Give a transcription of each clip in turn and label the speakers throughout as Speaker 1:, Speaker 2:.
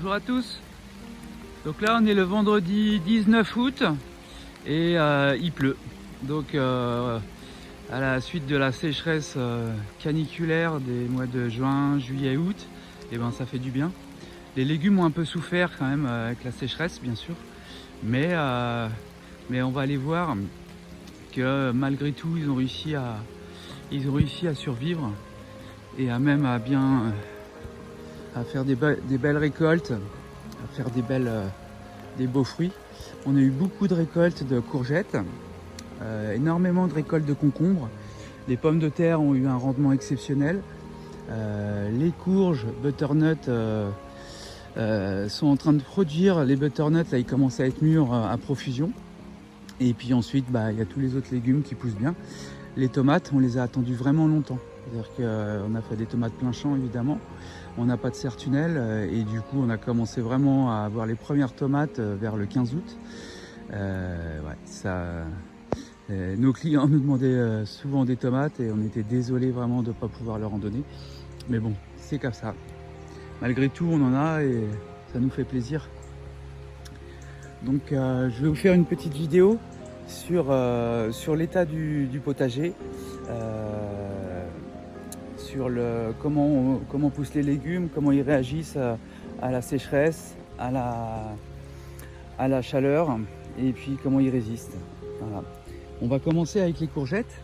Speaker 1: Bonjour à tous. Donc là on est le vendredi 19 août et il pleut. Donc à la suite de la sécheresse caniculaire des mois de juin, juillet, août, et ben ça fait du bien. Les légumes ont un peu souffert quand même avec la sécheresse bien sûr, mais on va aller voir que malgré tout ils ont réussi à survivre et à même à bien à faire des belles récoltes, à faire des beaux fruits. On a eu beaucoup de récoltes de courgettes, énormément de récoltes de concombres. Les pommes de terre ont eu un rendement exceptionnel. Les courges, butternut sont en train de produire. Les butternuts, là, ils commencent à être mûrs à profusion. Et puis ensuite, il y a tous les autres légumes qui poussent bien. Les tomates, on les a attendus vraiment longtemps. C'est-à-dire qu'on a fait des tomates plein champ, évidemment. On n'a pas de serre-tunnel et du coup, on a commencé vraiment à avoir les premières tomates vers le 15 août. Nos clients nous demandaient souvent des tomates et on était désolés vraiment de ne pas pouvoir leur en donner. Mais bon, c'est comme ça. Malgré tout, on en a et ça nous fait plaisir. Donc je vais vous faire une petite vidéo sur l'état du potager, sur comment poussent les légumes, comment ils réagissent à la sécheresse, à la chaleur et puis comment ils résistent. Voilà. On va commencer avec les courgettes.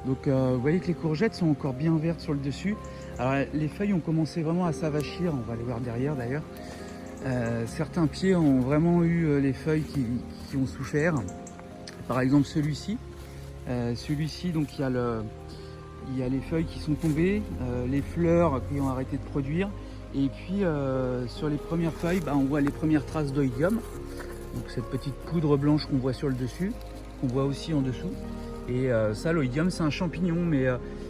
Speaker 1: Donc vous voyez que les courgettes sont encore bien vertes sur le dessus. Alors les feuilles ont commencé vraiment à s'avachir, on va les voir derrière d'ailleurs. Certains pieds ont vraiment eu les feuilles qui ont souffert. Par exemple celui-ci. Donc il y a les feuilles qui sont tombées, les fleurs qui ont arrêté de produire. Et puis sur les premières feuilles, on voit les premières traces d'oïdium. Donc cette petite poudre blanche qu'on voit sur le dessus, qu'on voit aussi en dessous. Et ça, l'oïdium, c'est un champignon, mais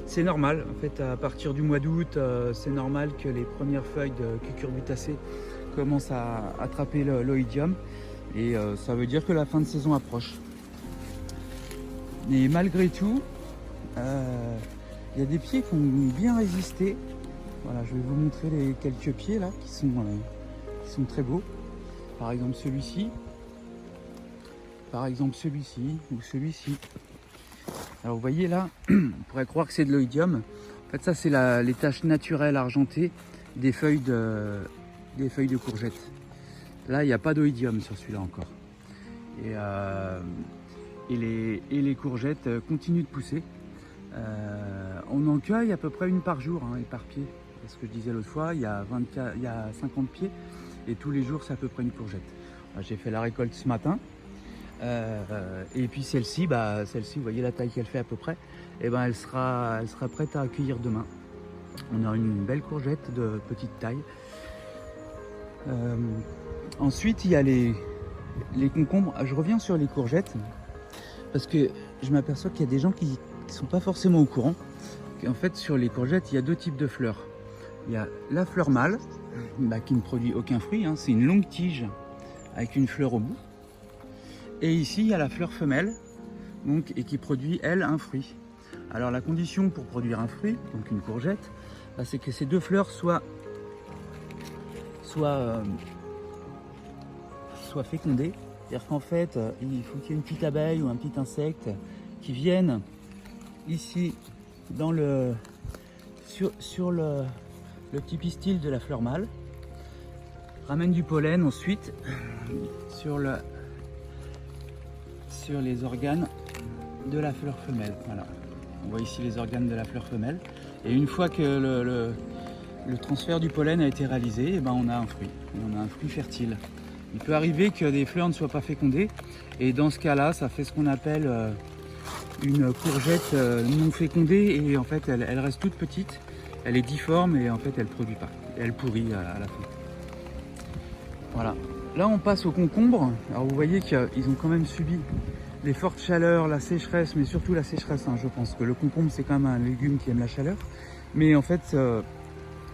Speaker 1: c'est normal. En fait, à partir du mois d'août, c'est normal que les premières feuilles de cucurbitacées commencent à attraper l'oïdium. Et ça veut dire que la fin de saison approche. Mais malgré tout, il y a des pieds qui ont bien résisté. Voilà, je vais vous montrer les quelques pieds là qui sont très beaux. Par exemple celui-ci. Par exemple celui-ci ou celui-ci. Alors vous voyez là, on pourrait croire que c'est de l'oïdium. En fait ça c'est les taches naturelles argentées des feuilles de courgettes. Là il n'y a pas d'oïdium sur celui-là encore. Et les courgettes continuent de pousser. On en cueille à peu près une par jour et par pied. C'est ce que je disais l'autre fois, il y a 50 pieds et tous les jours c'est à peu près une courgette. J'ai fait la récolte ce matin. Et puis celle-ci, vous voyez la taille qu'elle fait à peu près, et elle sera prête à accueillir demain. On a une belle courgette de petite taille. Ensuite il y a les concombres. Je reviens sur les courgettes parce que je m'aperçois qu'il y a des gens qui ne sont pas forcément au courant qu'en fait sur les courgettes il y a deux types de fleurs. Il y a la fleur mâle qui ne produit aucun fruit, c'est une longue tige avec une fleur au bout. Et ici, il y a la fleur femelle, et qui produit, elle, un fruit. Alors la condition pour produire un fruit, donc une courgette, c'est que ces deux fleurs soient fécondées. C'est-à-dire qu'en fait, il faut qu'il y ait une petite abeille ou un petit insecte qui vienne ici sur le petit pistil de la fleur mâle, ramène du pollen ensuite sur les organes de la fleur femelle. Voilà. On voit ici les organes de la fleur femelle. Et une fois que le transfert du pollen a été réalisé, on a un fruit. Et on a un fruit fertile. Il peut arriver que des fleurs ne soient pas fécondées. Et dans ce cas-là, ça fait ce qu'on appelle une courgette non fécondée. Et en fait, elle reste toute petite. Elle est difforme et en fait, elle ne produit pas. Elle pourrit à la fin. Voilà. Là, on passe aux concombres. Alors, vous voyez qu'ils ont quand même subi les fortes chaleurs, la sécheresse, mais surtout la sécheresse. Je pense que le concombre, c'est quand même un légume qui aime la chaleur. Mais en fait,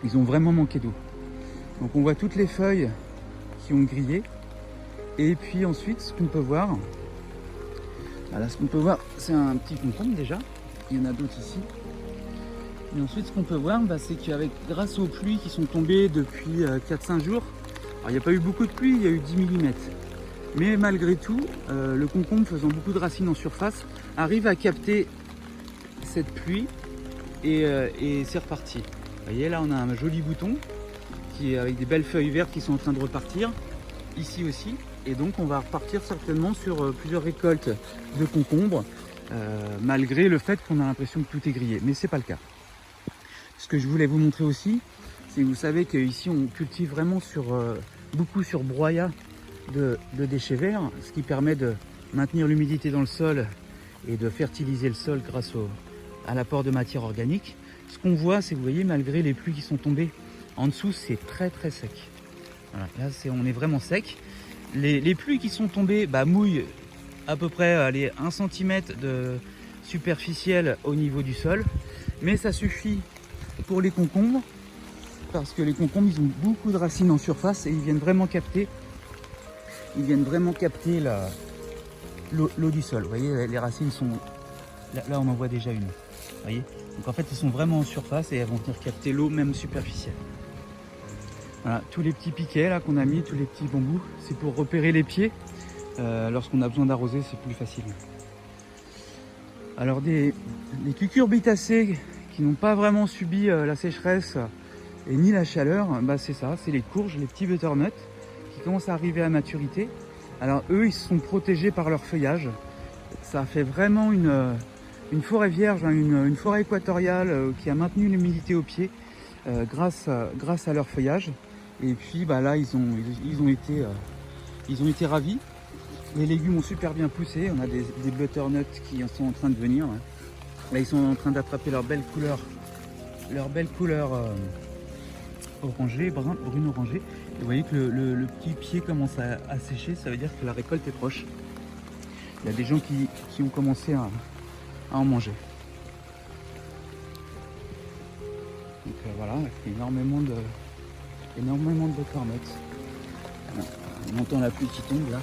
Speaker 1: ils ont vraiment manqué d'eau. Donc, on voit toutes les feuilles qui ont grillé. Et puis ensuite, ce qu'on peut voir, c'est un petit concombre déjà. Il y en a d'autres ici. Et ensuite, ce qu'on peut voir, c'est qu'avec grâce aux pluies qui sont tombées depuis 4-5 jours, alors il n'y a pas eu beaucoup de pluie, il y a eu 10 mm. Mais malgré tout, le concombre faisant beaucoup de racines en surface, arrive à capter cette pluie et c'est reparti. Vous voyez, là on a un joli bouton qui est avec des belles feuilles vertes qui sont en train de repartir, ici aussi. Et donc on va repartir certainement sur plusieurs récoltes de concombres, malgré le fait qu'on a l'impression que tout est grillé, mais c'est pas le cas. Ce que je voulais vous montrer aussi, c'est que vous savez qu'ici on cultive vraiment beaucoup sur broyat de déchets verts, ce qui permet de maintenir l'humidité dans le sol et de fertiliser le sol grâce à l'apport de matière organique. Ce qu'on voit, c'est que vous voyez, malgré les pluies qui sont tombées, en dessous c'est très très sec. Voilà, là on est vraiment sec. Les pluies qui sont tombées mouillent à peu près 1 cm de superficiel au niveau du sol, mais ça suffit pour les concombres, parce que les concombres ils ont beaucoup de racines en surface et ils viennent vraiment capter l'eau du sol. Vous voyez, les racines sont là on en voit déjà une. Vous voyez, donc en fait ils sont vraiment en surface et elles vont venir capter l'eau même superficielle. Voilà, tous les petits piquets là qu'on a mis, tous les petits bambous, c'est pour repérer les pieds. Lorsqu'on a besoin d'arroser, c'est plus facile. Alors des cucurbitacées qui n'ont pas vraiment subi la sécheresse et ni la chaleur, c'est ça, c'est les courges, les petits butternuts qui commencent à arriver à maturité. Alors eux, ils se sont protégés par leur feuillage. Ça fait vraiment une forêt vierge, une forêt équatoriale qui a maintenu l'humidité au pied grâce à leur feuillage. Et puis là, ils ont été ravis. Les légumes ont super bien poussé. On a des butternuts qui sont en train de venir. Là, ils sont en train d'attraper leur belle couleur orangée, brune orangée. Et vous voyez que le petit pied commence à sécher. Ça veut dire que la récolte est proche. Il y a des gens qui ont commencé à en manger. Donc voilà, énormément de butternuts. On entend la pluie qui tombe là.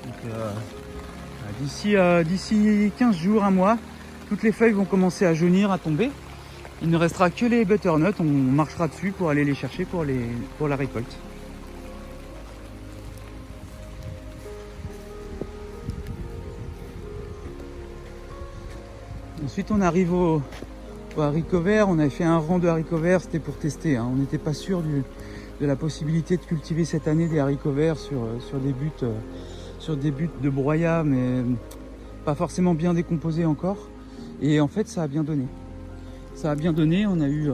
Speaker 1: Donc d'ici 15 jours, un mois, toutes les feuilles vont commencer à jaunir, à tomber. Il ne restera que les butternuts, on marchera dessus pour aller les chercher pour la récolte. Ensuite on arrive aux haricots verts. On avait fait un rang de haricots verts, c'était pour tester. On n'était pas sûr de la possibilité de cultiver cette année des haricots verts sur des buts de broyat, mais pas forcément bien décomposés encore. Et en fait ça a bien donné. On a eu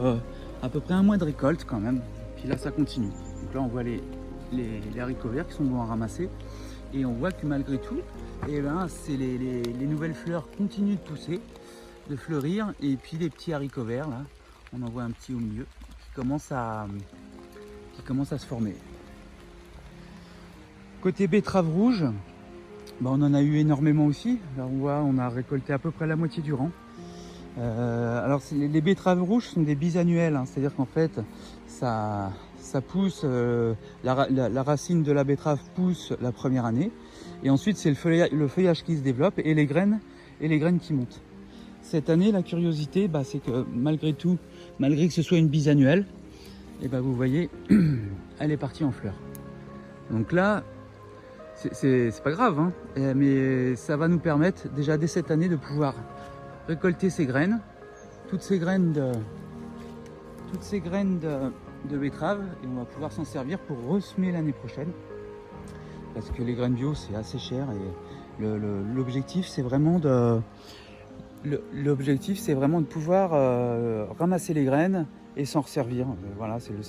Speaker 1: à peu près un mois de récolte quand même. Puis là ça continue. Donc là on voit les haricots verts qui sont bons à ramasser. Et on voit que malgré tout, c'est les nouvelles fleurs continuent de pousser, de fleurir. Et puis les petits haricots verts, là, on en voit un petit au milieu, qui commence à se former. Côté betterave rouge, on en a eu énormément aussi. Là on a récolté à peu près la moitié du rang. Alors les betteraves rouges sont des bisannuelles, c'est-à-dire qu'en fait ça pousse, la racine de la betterave pousse la première année, et ensuite c'est le feuillage qui se développe et les graines qui montent. Cette année, la curiosité, c'est que malgré tout, malgré que ce soit une bisannuelle, vous voyez, elle est partie en fleurs. Donc là, c'est pas grave, mais ça va nous permettre déjà dès cette année de pouvoir récolter ces graines, toutes ces graines de betterave, et on va pouvoir s'en servir pour ressemer l'année prochaine, parce que les graines bio c'est assez cher, et l'objectif c'est vraiment de pouvoir ramasser les graines et s'en resservir. Voilà, c'est le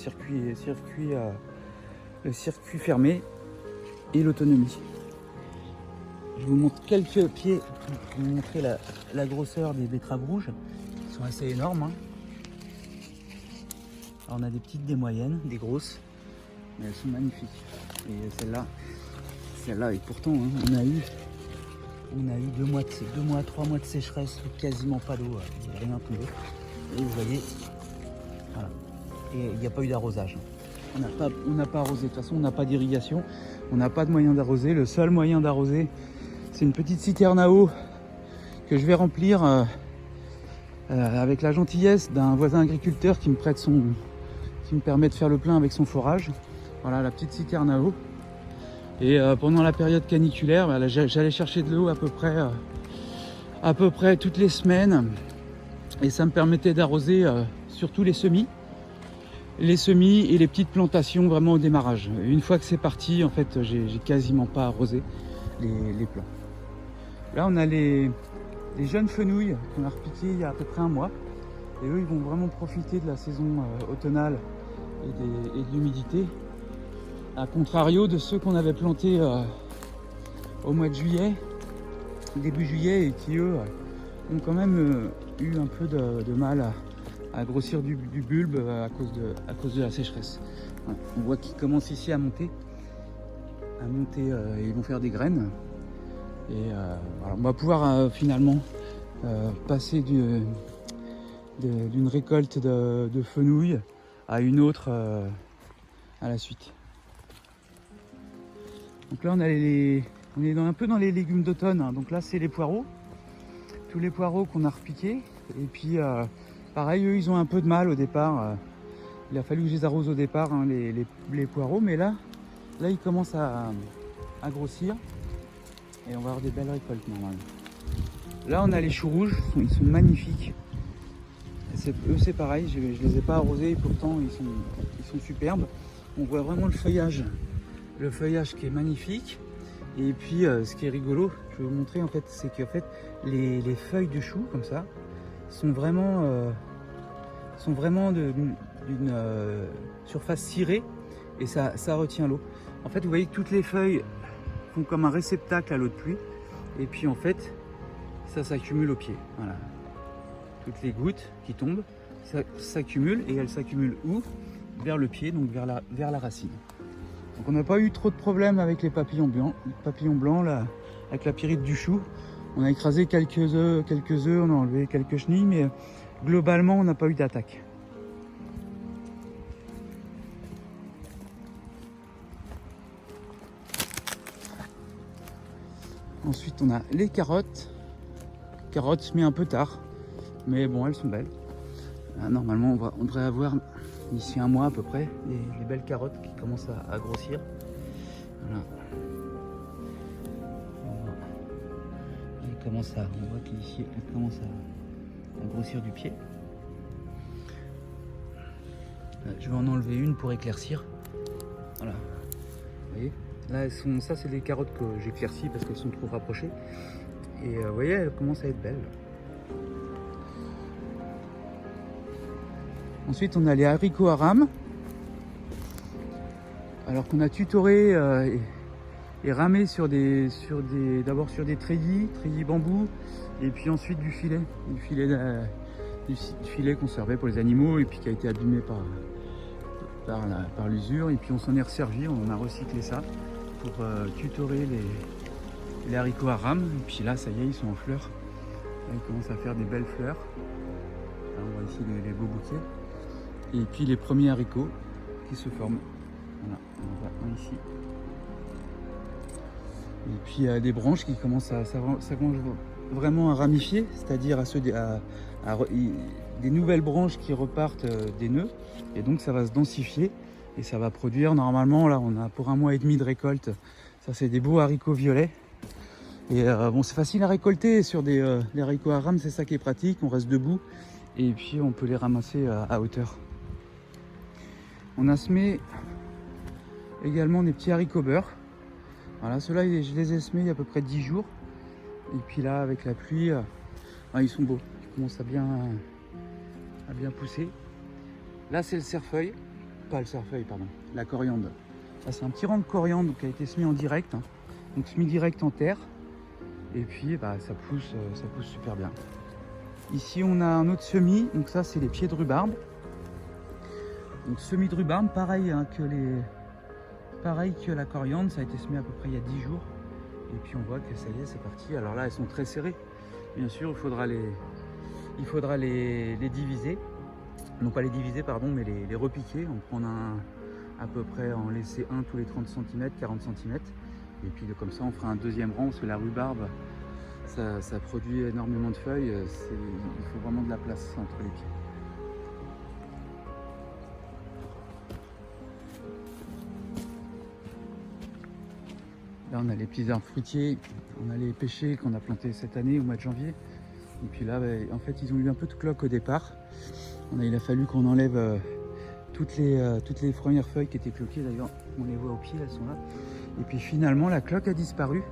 Speaker 1: circuit fermé et l'autonomie. Je vous montre quelques pieds pour vous montrer la grosseur des betteraves rouges, qui sont assez énormes. Alors on a des petites, des moyennes, des grosses, mais elles sont magnifiques. Et celle-là, et pourtant on a eu 3 mois de sécheresse, quasiment pas d'eau, il n'y a rien tombé. Et vous voyez, voilà. Et il n'y a pas eu d'arrosage. On n'a pas arrosé, de toute façon on n'a pas d'irrigation, on n'a pas de moyen d'arroser. Le seul moyen d'arroser, c'est une petite citerne à eau que je vais remplir avec la gentillesse d'un voisin agriculteur qui me permet de faire le plein avec son forage. Voilà la petite citerne à eau. Et pendant la période caniculaire, j'allais chercher de l'eau à peu près toutes les semaines. Et ça me permettait d'arroser surtout les semis et les petites plantations vraiment au démarrage. Une fois que c'est parti, en fait, j'ai quasiment pas arrosé les plants. Là, on a les jeunes fenouilles qu'on a repiquées il y a à peu près un mois. Et eux, ils vont vraiment profiter de la saison automnale et de l'humidité. A contrario de ceux qu'on avait plantés au mois de juillet, début juillet, et qui eux ont quand même eu un peu de mal à grossir du bulbe à cause de la sécheresse. Ouais, on voit qu'ils commencent ici à monter, ils vont faire des graines. Et voilà, on va pouvoir finalement passer d'une récolte de fenouil à une autre à la suite. Donc là on est un peu dans les légumes d'automne, hein. Donc là c'est les poireaux, tous les poireaux qu'on a repiqués. Et puis pareil, eux ils ont un peu de mal au départ. Il a fallu que je les arrose au départ, hein, les poireaux, mais là ils commencent à grossir et on va avoir des belles récoltes normalement. Là on a les choux rouges, ils sont magnifiques. Eux c'est pareil, je les ai pas arrosés et pourtant ils sont superbes. On voit vraiment le feuillage qui est magnifique. Et puis ce qui est rigolo, je vais vous montrer en fait, c'est que les feuilles de chou comme ça sont vraiment d'une surface cirée et ça retient l'eau. En fait vous voyez que toutes les feuilles font comme un réceptacle à l'eau de pluie et puis en fait ça s'accumule au pied. Voilà. Toutes les gouttes qui tombent s'accumulent et elles s'accumulent où? Vers le pied, donc vers la racine. Donc on n'a pas eu trop de problèmes avec les papillons blancs là, avec la pyrite du chou. On a écrasé quelques œufs, on a enlevé quelques chenilles, mais globalement on n'a pas eu d'attaque. Ensuite on a les carottes. Carottes semées un peu tard, mais bon elles sont belles. Là, normalement on devrait avoir d'ici un mois à peu près les belles carottes qui commencent à grossir. Voilà. On voit qu'ici elle commence à grossir du pied. Je vais en enlever une pour éclaircir. Voilà. Vous voyez, là ça c'est des carottes que j'éclaircis parce qu'elles sont trop rapprochées. Et vous voyez, elles commencent à être belles. Ensuite, on a les haricots à rames. Alors qu'on a tutoré et ramé d'abord sur des treillis bambou, et puis ensuite du filet qu'on servait pour les animaux et puis qui a été abîmé par l'usure. Et puis on s'en est resservi, on a recyclé ça pour tutorer les haricots à rames. Et puis là, ça y est, ils sont en fleurs. Là, ils commencent à faire des belles fleurs. Là, on voit ici les beaux bouquets. Et puis les premiers haricots qui se forment. Voilà, on en voit un ici. Et puis des branches qui commencent vraiment à ramifier, c'est-à-dire des nouvelles branches qui repartent des nœuds. Et donc ça va se densifier et ça va produire normalement, là on a pour 1 mois et demi de récolte. Ça c'est des beaux haricots violets. Et bon, c'est facile à récolter sur les haricots à rames, c'est ça qui est pratique, on reste debout et puis on peut les ramasser à hauteur. On a semé également des petits haricots beurre. Voilà, ceux-là je les ai semés il y a à peu près 10 jours. Et puis là avec la pluie, ils sont beaux, ils commencent à bien pousser. Là c'est le cerfeuil, la coriandre. Là c'est un petit rang de coriandre qui a été semé en direct, hein. Donc semé direct en terre. Et puis ça pousse super bien. Ici on a un autre semis, donc ça c'est les pieds de rhubarbe. Donc semis de rhubarbe, pareil que la coriandre, ça a été semé à peu près il y a 10 jours. Et puis on voit que ça y est, c'est parti. Alors là elles sont très serrées. Bien sûr il faudra les diviser. Non pas les diviser pardon, mais les repiquer. En prendre à peu près, en laisser un tous les 30 cm, 40 cm. Et puis comme ça on fera un deuxième rang parce que la rhubarbe ça produit énormément de feuilles. Il faut vraiment de la place entre les pieds. Là on a les petits arbres fruitiers, on a les pêchers qu'on a plantés cette année au mois de janvier. Et puis là, en fait, ils ont eu un peu de cloque au départ. Il a fallu qu'on enlève toutes les premières feuilles qui étaient cloquées. D'ailleurs, on les voit au pied, elles sont là. Et puis finalement, la cloque a disparu.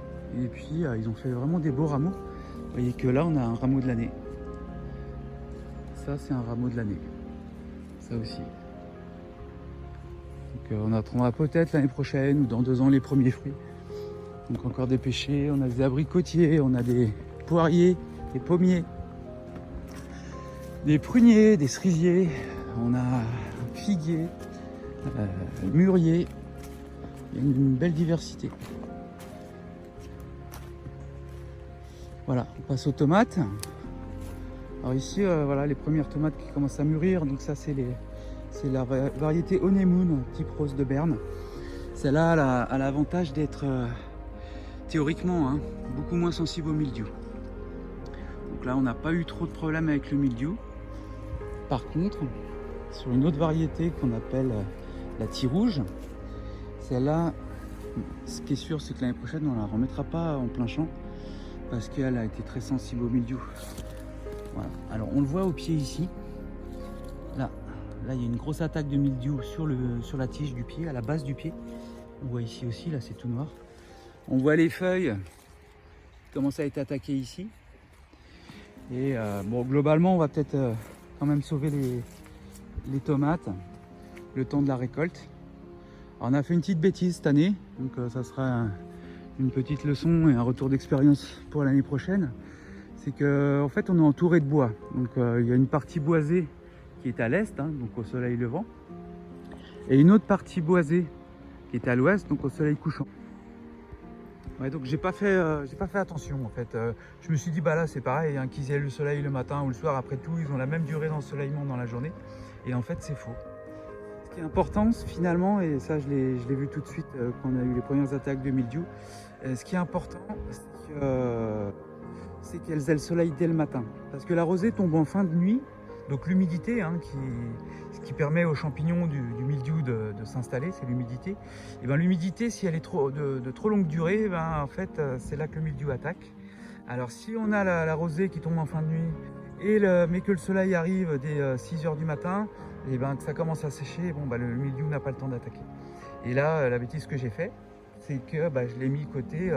Speaker 1: Et puis, ils ont fait vraiment des beaux rameaux. Vous voyez que là, on a un rameau de l'année. Ça, c'est un rameau de l'année. Ça aussi. Donc, on attendra peut-être l'année prochaine ou dans 2 ans les premiers fruits. Donc encore des pêchers, on a des abricotiers, on a des poiriers, des pommiers, des pruniers, des cerisiers, on a un figuier, mûrier, il y a une belle diversité. Voilà, on passe aux tomates. Alors ici, voilà les premières tomates qui commencent à mûrir, donc ça c'est la variété Honeymoon, type rose de Berne. Celle-là a l'avantage d'être théoriquement beaucoup moins sensible au mildiou. Donc là on n'a pas eu trop de problèmes avec le mildiou. Par contre, sur une autre variété qu'on appelle la tige rouge, celle-là, ce qui est sûr, c'est que l'année prochaine on la remettra pas en plein champ parce qu'elle a été très sensible au mildiou. Voilà. Alors on le voit au pied ici. Là il y a une grosse attaque de mildiou sur la tige du pied, à la base du pied. On voit ici aussi, là c'est tout noir. On voit les feuilles qui commencent à être attaquées ici. Et bon, globalement, on va peut-être quand même sauver les tomates le temps de la récolte. Alors, on a fait une petite bêtise cette année, donc ça sera une petite leçon et un retour d'expérience pour l'année prochaine. C'est qu'en fait, on est entouré de bois. Donc, il y a une partie boisée qui est à l'est, donc au soleil levant, et une autre partie boisée qui est à l'ouest, donc au soleil couchant. Ouais, donc j'ai pas fait attention en fait. Je me suis dit bah là c'est pareil, qu'ils aient le soleil le matin ou le soir, après tout ils ont la même durée d'ensoleillement dans la journée. Et en fait c'est faux. Ce qui est important finalement, et ça je l'ai vu tout de suite quand on a eu les premières attaques de mildiou, ce qui est important c'est qu'elles aient le soleil dès le matin. Parce que la rosée tombe en fin de nuit, donc l'humidité ce qui permet aux champignons du mildiou de s'installer, c'est l'humidité. Et bien l'humidité, si elle est de trop longue durée, en fait c'est là que le mildiou attaque. Alors si on a la rosée qui tombe en fin de nuit, mais que le soleil arrive dès 6 h du matin, et que ça commence à sécher, le mildiou n'a pas le temps d'attaquer. Et là, la bêtise que j'ai fait, c'est que je l'ai mis côté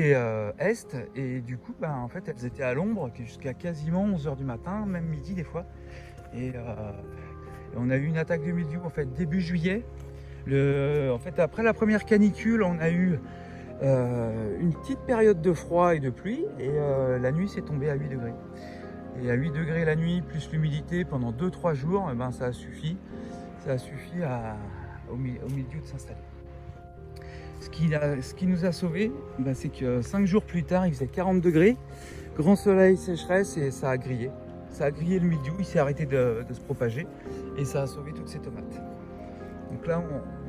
Speaker 1: est, et du coup en fait elles étaient à l'ombre jusqu'à quasiment 11 h du matin, même midi des fois, et on a eu une attaque de mildiou en fait début juillet. En fait après la première canicule on a eu une petite période de froid et de pluie, et la nuit c'est tombé à 8 degrés, et à 8 degrés la nuit plus l'humidité pendant 2-3 jours, ça a suffi au mildiou de s'installer. Ce qui nous a sauvés, c'est que 5 jours plus tard, il faisait 40 degrés, grand soleil, sécheresse, et ça a grillé. Ça a grillé le mildiou, il s'est arrêté de se propager, et ça a sauvé toutes ces tomates. Donc là,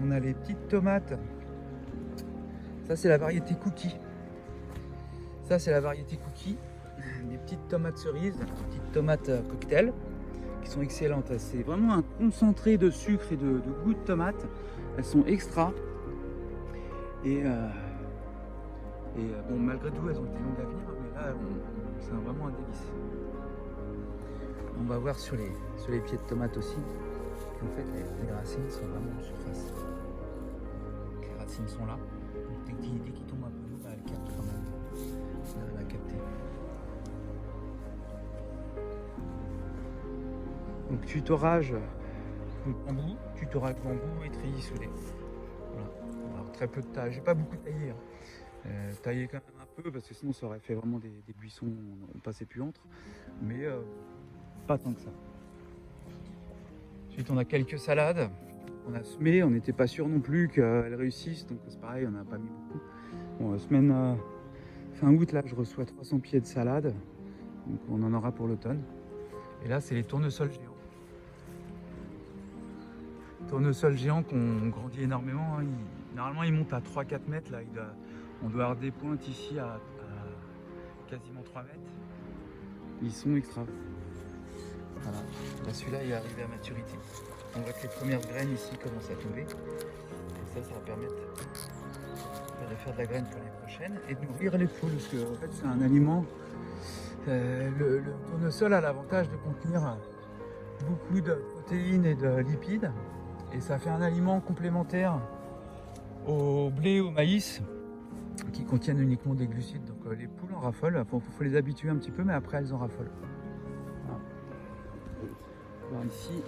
Speaker 1: on a les petites tomates. Ça, c'est la variété Cookie. Ça, c'est la variété Cookie. Des petites tomates cerises, des petites tomates cocktail, qui sont excellentes. C'est vraiment un concentré de sucre et de goût de tomate. Elles sont extra. Et bon, malgré tout, elles ont été longues à venir, mais là, c'est vraiment un délice. On va voir sur les pieds de tomates aussi. En fait, les racines sont vraiment en surface. Les racines sont là. Donc, dès qu'ils tombent un peu d'eau, elles captent quand même. On arrive à capter. Donc, tutorage bambou et treillis soudé. Voilà. Alors, très peu de taille. J'ai pas beaucoup taillé. Taillé quand même un peu parce que sinon ça aurait fait vraiment des buissons, on passait plus entre. Mais pas tant que ça. Ensuite, on a quelques salades. On a semé, on n'était pas sûr non plus qu'elles réussissent, donc c'est pareil, on n'a pas mis beaucoup. Bon, fin août, là, je reçois 300 pieds de salade, donc on en aura pour l'automne. Et là, c'est les tournesols géants. Tournesols géants qu'on grandit énormément. Normalement, ils montent à 3-4 mètres. Là, On doit avoir des pointes ici à quasiment 3 mètres. Ils sont extra. Voilà. Là, celui-là il est arrivé à maturité. On voit que les premières graines ici commencent à tomber. Et ça va permettre de faire de la graine pour les prochaines et de nourrir les poules. Parce que en fait, c'est un aliment. Le tournesol a l'avantage de contenir beaucoup de protéines et de lipides. Et ça fait un aliment complémentaire au blé, au maïs, qui contiennent uniquement des glucides. Donc les poules en raffolent. Il faut les habituer un petit peu, mais après elles en raffolent. Voilà. Alors ici,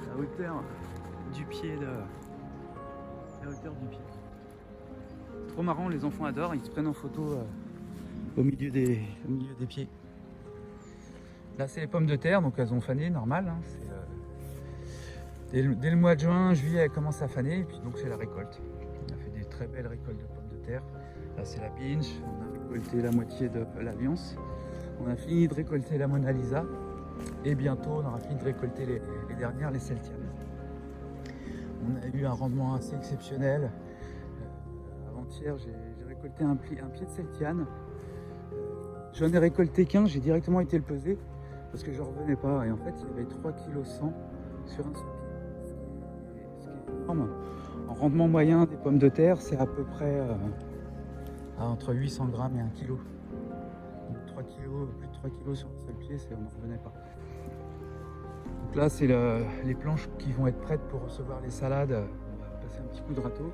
Speaker 1: la hauteur du pied C'est trop marrant, les enfants adorent, ils se prennent en photo au milieu des pieds. Là c'est les pommes de terre, donc elles ont fané, normal. Hein, dès le mois de juin, juillet, elles commencent à faner, et puis donc c'est la récolte. On a fait des très belles récoltes de pommes de terre. Là c'est la binge, on a récolté la moitié de l'Alliance. On a fini de récolter la Mona Lisa. Et bientôt on aura fini de récolter les dernières, les Celtianes. On a eu un rendement assez exceptionnel. Avant-hier j'ai récolté un pied de Celtiane. J'en ai récolté qu'un, j'ai directement été le peser parce que je ne revenais pas. Et en fait il y avait 3,1 kg sur un seul pied. Ce qui est énorme. En rendement moyen des pommes de terre, c'est à peu près entre 800 grammes et 1 kg. Donc 3 kg, plus de 3 kg sur un seul pied, on n'en revenait pas. Donc là, c'est les planches qui vont être prêtes pour recevoir les salades. On va passer un petit coup de râteau.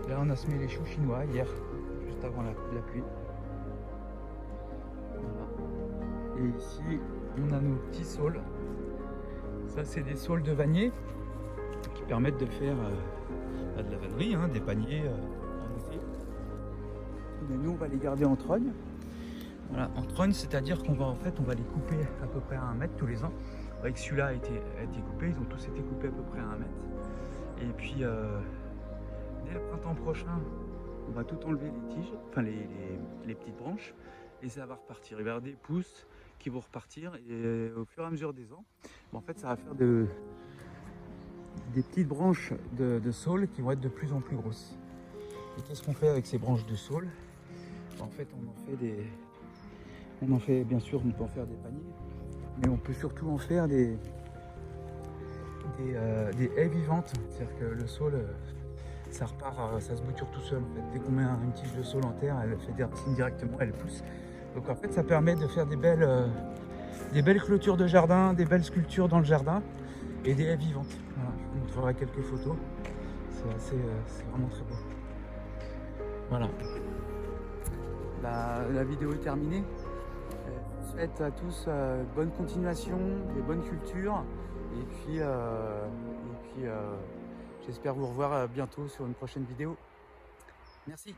Speaker 1: Là, on a semé les choux chinois hier, juste avant la pluie. Voilà. Et ici, on a nos petits saules. Ça, c'est des saules de vannier qui permettent de faire de la vannerie, hein, des paniers en été. Mais nous, on va les garder en trogne. Voilà, en trogne, c'est-à-dire qu'on va les couper à peu près à 1 mètre tous les ans. Avec celui-là a été coupé, ils ont tous été coupés à peu près à 1 mètre. Et puis dès le printemps prochain, on va tout enlever les tiges, enfin les petites branches, et ça va repartir. Il va y avoir des pousses qui vont repartir, et au fur et à mesure des ans, en fait ça va faire des petites branches de saule qui vont être de plus en plus grosses. Et qu'est-ce qu'on fait avec ces branches de saule? En fait bien sûr, on peut en faire des paniers, mais on peut surtout en faire des haies vivantes. C'est-à-dire que le saule, ça repart, ça se bouture tout seul. En fait. Dès qu'on met une tige de saule en terre, elle fait des racines directement, elle pousse. Donc en fait, ça permet de faire des belles clôtures de jardin, des belles sculptures dans le jardin et des haies vivantes. Voilà, je vous montrerai quelques photos. C'est vraiment très beau. Voilà. La vidéo est terminée. Je vous souhaite à tous bonne continuation, des bonnes cultures. Et puis j'espère vous revoir bientôt sur une prochaine vidéo. Merci.